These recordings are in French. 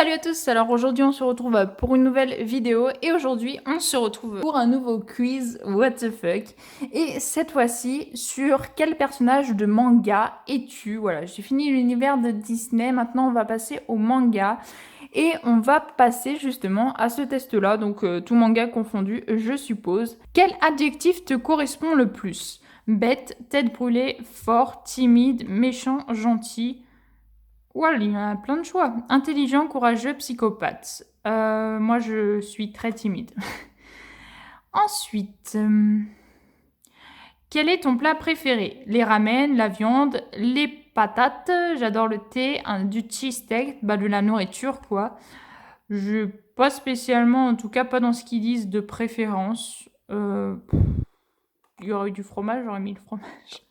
Salut à tous, alors aujourd'hui on se retrouve pour une nouvelle vidéo et aujourd'hui on se retrouve pour un nouveau quiz What the fuck et cette fois-ci sur quel personnage de manga es-tu? Voilà, j'ai fini l'univers de Disney, maintenant on va passer au manga et on va passer justement à ce test-là, donc tout manga confondu je suppose. Quel adjectif te correspond le plus? Bête, tête brûlée, fort, timide, méchant, gentil. Ouais, il y a plein de choix. Intelligent, courageux, psychopathe. Moi, je suis très timide. Ensuite, quel est ton plat préféré? Les ramen, la viande, les patates. J'adore le thé, du cheesesteak, bah de la nourriture quoi. Je pas spécialement, en tout cas pas dans ce qu'ils disent de préférence. Il y aurait eu du fromage, j'aurais mis le fromage.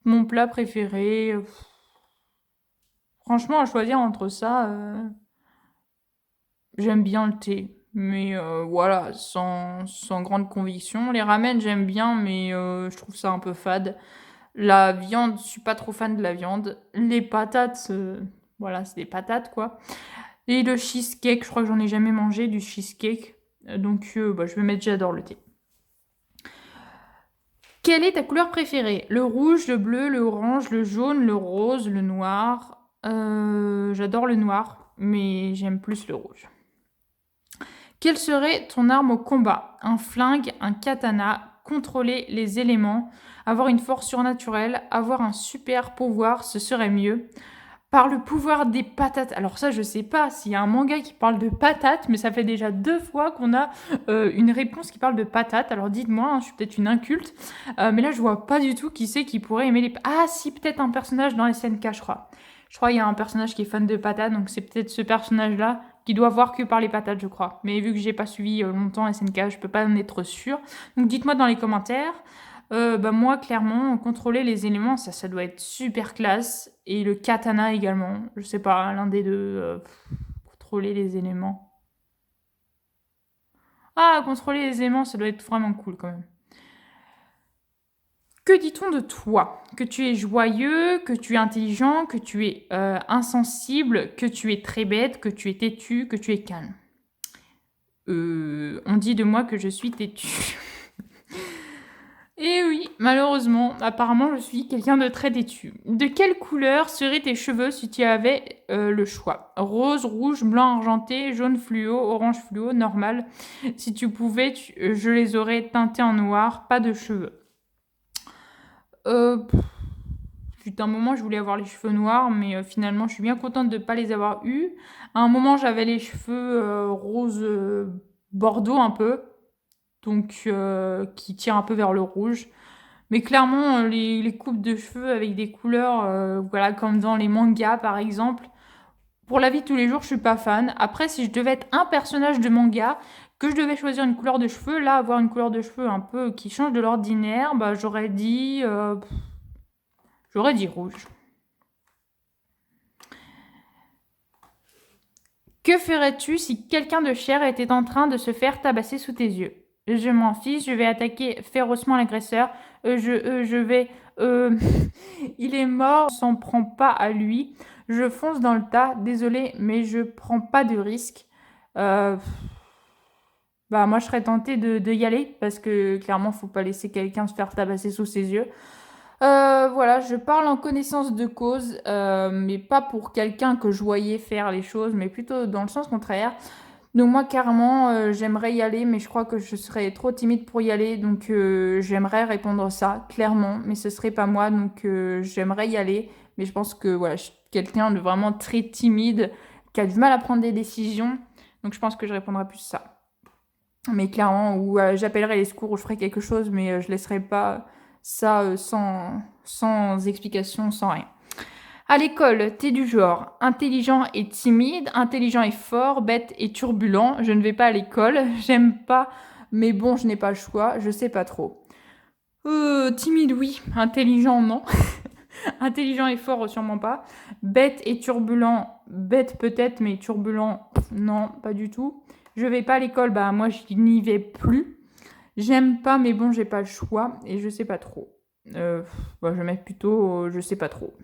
Mon plat préféré. Franchement, à choisir entre ça. J'aime bien le thé, mais voilà, sans grande conviction. Les ramen, j'aime bien, mais je trouve ça un peu fade. La viande, je suis pas trop fan de la viande. Les patates, voilà, c'est des patates, quoi. Et le cheesecake, je crois que j'en ai jamais mangé, du cheesecake. Donc, bah, je vais mettre j'adore le thé. Quelle est ta couleur préférée? Le rouge, le bleu, le orange, le jaune, le rose, le noir. J'adore le noir, mais j'aime plus le rouge. Quelle serait ton arme au combat? Un flingue, un katana, contrôler les éléments, avoir une force surnaturelle, avoir un super pouvoir, ce serait mieux. Par le pouvoir des patates. Alors ça, je sais pas s'il y a un manga qui parle de patates, mais ça fait déjà 2 fois qu'on a une réponse qui parle de patates. Alors dites-moi, hein, je suis peut-être une inculte, mais là je vois pas du tout qui c'est qui pourrait aimer les. Ah si, peut-être un personnage dans SNK, je crois. Je crois qu'il y a un personnage qui est fan de patates, donc c'est peut-être ce personnage-là qui doit voir que par les patates, je crois. Mais vu que j'ai pas suivi longtemps SNK, je peux pas en être sûre. Donc dites-moi dans les commentaires. Bah moi, clairement, contrôler les éléments, ça doit être super classe. Et le katana également. Je sais pas, l'un des deux. Contrôler les éléments. Ah, contrôler les éléments, ça doit être vraiment cool quand même. Que dit-on de toi? Que tu es joyeux, que tu es intelligent, que tu es insensible, que tu es très bête, que tu es têtu, que tu es calme. On dit de moi que je suis têtu. Et oui, malheureusement, apparemment, je suis quelqu'un de très têtu. De quelle couleur seraient tes cheveux si tu avais le choix? Rose, rouge, blanc argenté, jaune fluo, orange fluo, normal. Si tu pouvais, je les aurais teintés en noir, pas de cheveux. Fut un moment, je voulais avoir les cheveux noirs, mais finalement, je suis bien contente de ne pas les avoir eus. À un moment, j'avais les cheveux rose bordeaux un peu, donc qui tirent un peu vers le rouge. Mais clairement, les coupes de cheveux avec des couleurs, voilà, comme dans les mangas par exemple, pour la vie de tous les jours, je suis pas fan. Après, si je devais être un personnage de manga, que je devais choisir une couleur de cheveux, là, avoir une couleur de cheveux un peu qui change de l'ordinaire, bah, j'aurais dit rouge. Que ferais-tu si quelqu'un de cher était en train de se faire tabasser sous tes yeux? Je m'en fiche, je vais attaquer férocement l'agresseur. Je vais. Il est mort, on s'en prend pas à lui. Je fonce dans le tas, désolé, mais je prends pas de risque. Euh, Bah, moi, je serais tentée de y aller parce que clairement, faut pas laisser quelqu'un se faire tabasser sous ses yeux. Voilà, je parle en connaissance de cause, mais pas pour quelqu'un que je voyais faire les choses, mais plutôt dans le sens contraire. Donc moi, carrément, j'aimerais y aller, mais je crois que je serais trop timide pour y aller, donc j'aimerais répondre ça, clairement, mais ce serait pas moi, donc j'aimerais y aller, mais je pense que voilà, je suis quelqu'un de vraiment très timide, qui a du mal à prendre des décisions, donc je pense que je répondrais plus ça. Mais clairement, ou j'appellerai les secours, ou je ferai quelque chose, mais je laisserai pas ça sans explication, sans rien. À l'école, t'es du genre intelligent et timide, intelligent et fort, bête et turbulent. Je ne vais pas à l'école, j'aime pas, mais bon, je n'ai pas le choix, je sais pas trop. Timide, oui. Intelligent, non. Intelligent et fort, sûrement pas. Bête et turbulent, bête peut-être, mais turbulent, non, pas du tout. Je vais pas à l'école, bah moi je n'y vais plus. J'aime pas, mais bon, j'ai pas le choix et je sais pas trop. Bah, je vais mettre plutôt je sais pas trop.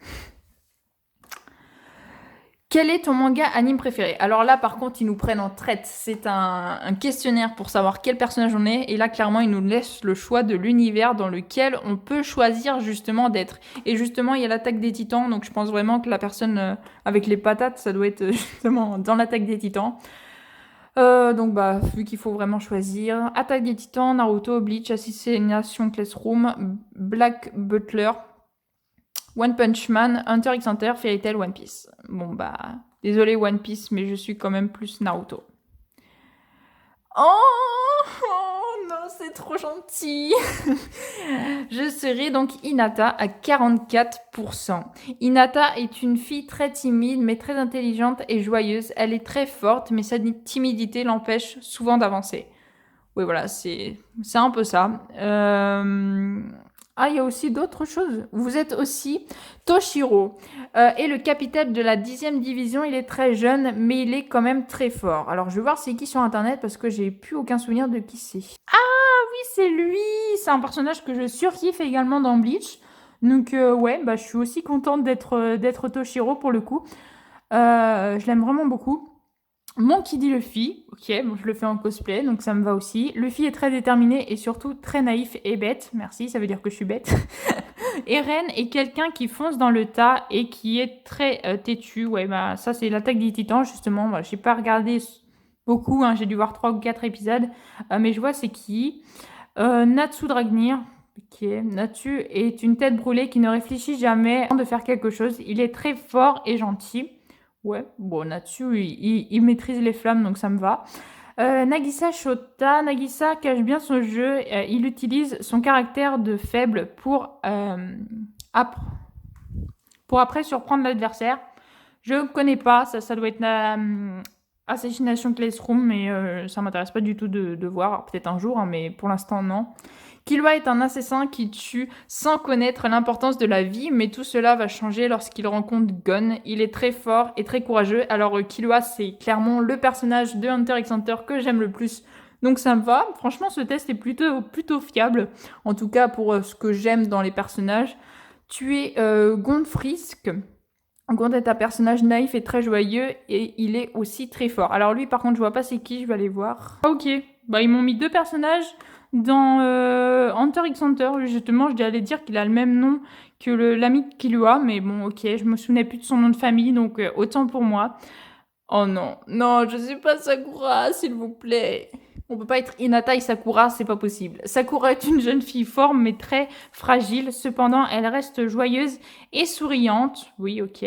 Quel est ton manga anime préféré? Alors là, par contre, ils nous prennent en traite. C'est un questionnaire pour savoir quel personnage on est. Et là, clairement, ils nous laissent le choix de l'univers dans lequel on peut choisir justement d'être. Et justement, il y a l'attaque des titans. Donc, je pense vraiment que la personne avec les patates, ça doit être justement dans l'attaque des titans. Donc, bah, vu qu'il faut vraiment choisir. Attaque des titans, Naruto, Bleach, Assassination Classroom, Black Butler, One Punch Man, Hunter x Hunter, Fairy Tail, One Piece. Bon bah, désolé One Piece, mais je suis quand même plus Naruto. Oh non, c'est trop gentil. Je serai donc Hinata à 44%. Hinata est une fille très timide, mais très intelligente et joyeuse. Elle est très forte, mais sa timidité l'empêche souvent d'avancer. Oui, voilà, c'est un peu ça. Ah, il y a aussi d'autres choses. Vous êtes aussi Toshiro est le capitaine de la 10e division. Il est très jeune, mais il est quand même très fort. Alors, je vais voir c'est qui sur Internet parce que j'ai plus aucun souvenir de qui c'est. Ah oui, c'est lui. C'est un personnage que je surkiffe également dans Bleach. Donc, ouais, bah, je suis aussi contente d'être Toshiro pour le coup. Je l'aime vraiment beaucoup. Monkey D. Luffy, ok, bon, je le fais en cosplay, donc ça me va aussi. Luffy est très déterminé et surtout très naïf et bête. Merci, ça veut dire que je suis bête. Eren est quelqu'un qui fonce dans le tas et qui est très têtu. Ouais, bah ça c'est l'attaque des titans justement. Voilà, j'ai pas regardé beaucoup, hein, j'ai dû voir 3 ou 4 épisodes, mais je vois c'est qui. Natsu Dragnir. Ok, Natsu est une tête brûlée qui ne réfléchit jamais avant de faire quelque chose. Il est très fort et gentil. Ouais, bon, Natsu, il maîtrise les flammes, donc ça me va. Nagisa Shota. Nagisa cache bien son jeu. Il utilise son caractère de faible pour après surprendre l'adversaire. Je ne connais pas, ça doit être Assassination Classroom, mais ça m'intéresse pas du tout de voir. Peut-être un jour, hein, mais pour l'instant, non. Killua est un assassin qui tue sans connaître l'importance de la vie, mais tout cela va changer lorsqu'il rencontre Gon. Il est très fort et très courageux. Alors Killua, c'est clairement le personnage de Hunter x Hunter que j'aime le plus. Donc ça me va. Franchement, ce test est plutôt fiable. En tout cas, pour ce que j'aime dans les personnages. Tu es Gon Frisk. Gon est un personnage naïf et très joyeux et il est aussi très fort. Alors lui, par contre, je vois pas c'est qui, je vais aller voir. Ah, ok, bah ils m'ont mis 2 personnages dans Hunter x Hunter. Justement, je allais dire qu'il a le même nom que l'ami de Killua, mais bon, ok, je me souvenais plus de son nom de famille, donc autant pour moi. Oh non, non, je suis pas Sakura, s'il vous plaît. On peut pas être Hinata et Sakura, c'est pas possible. Sakura est une jeune fille forte mais très fragile. Cependant, elle reste joyeuse et souriante. Oui, ok.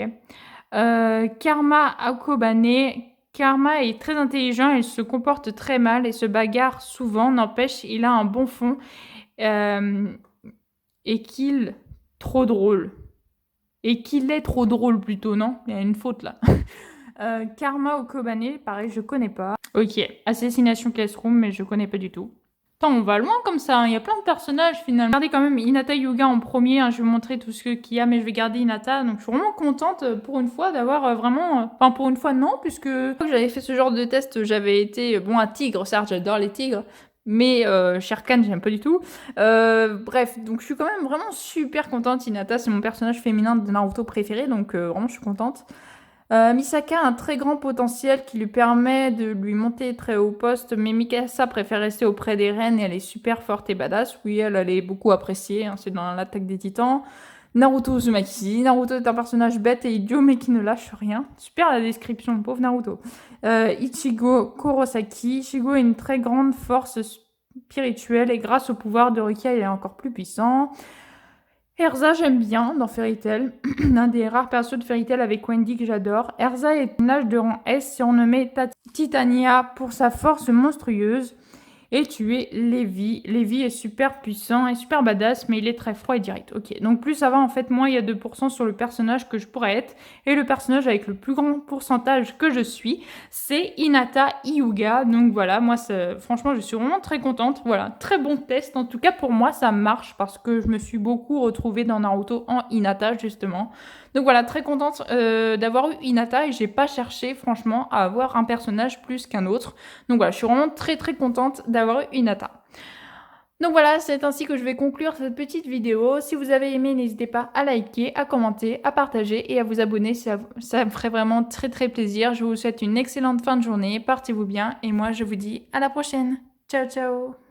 Karma Akobane. Karma est très intelligent, il se comporte très mal et se bagarre souvent. N'empêche, il a un bon fond et qu'il trop drôle. Et qu'il est trop drôle plutôt, non? Il y a une faute là. Karma Okobane, pareil, je connais pas. Ok, Assassination Classroom, mais je connais pas du tout. Attends, on va loin comme ça, hein. Il y a plein de personnages finalement. Regardez quand même Hinata Hyuga en premier, hein. Je vais vous montrer tout ce qu'il y a, mais je vais garder Hinata. Donc je suis vraiment contente pour une fois d'avoir vraiment... Enfin pour une fois non, puisque quand j'avais fait ce genre de test, j'avais été... Bon, un tigre, certes, j'adore les tigres. Mais Sherkan, j'aime pas du tout. Bref, donc je suis quand même vraiment super contente. Hinata, c'est mon personnage féminin de Naruto préféré, donc vraiment je suis contente. Misaka a un très grand potentiel qui lui permet de lui monter très haut poste, mais Mikasa préfère rester auprès des reines et elle est super forte et badass. Oui, elle est beaucoup appréciée, hein, c'est dans l'attaque des titans. Naruto Uzumaki. Naruto est un personnage bête et idiot mais qui ne lâche rien. Super la description, pauvre Naruto. Ichigo Kurosaki. Ichigo a une très grande force spirituelle et grâce au pouvoir de Rukia, il est encore plus puissant. Erza, j'aime bien dans Fairy Tail. L'un des rares persos de Fairy Tail avec Wendy que j'adore. Erza est une nage de rang S surnommée Titania pour sa force monstrueuse. Et tu es Levi. Levi est super puissant et super badass, mais il est très froid et direct. Ok, donc plus ça va, en fait, moins il y a 2% sur le personnage que je pourrais être. Et le personnage avec le plus grand pourcentage que je suis, c'est Hinata Hyuga. Donc voilà, moi, franchement, je suis vraiment très contente. Voilà, très bon test. En tout cas, pour moi, ça marche parce que je me suis beaucoup retrouvée dans Naruto en Hinata, justement. Donc voilà, très contente d'avoir eu Hinata et j'ai pas cherché, franchement, à avoir un personnage plus qu'un autre. Donc voilà, je suis vraiment très très contente d'avoir eu Hinata. Donc voilà, c'est ainsi que je vais conclure cette petite vidéo. Si vous avez aimé, n'hésitez pas à liker, à commenter, à partager et à vous abonner. Ça me ferait vraiment très très plaisir. Je vous souhaite une excellente fin de journée. Portez-vous bien et moi je vous dis à la prochaine. Ciao ciao.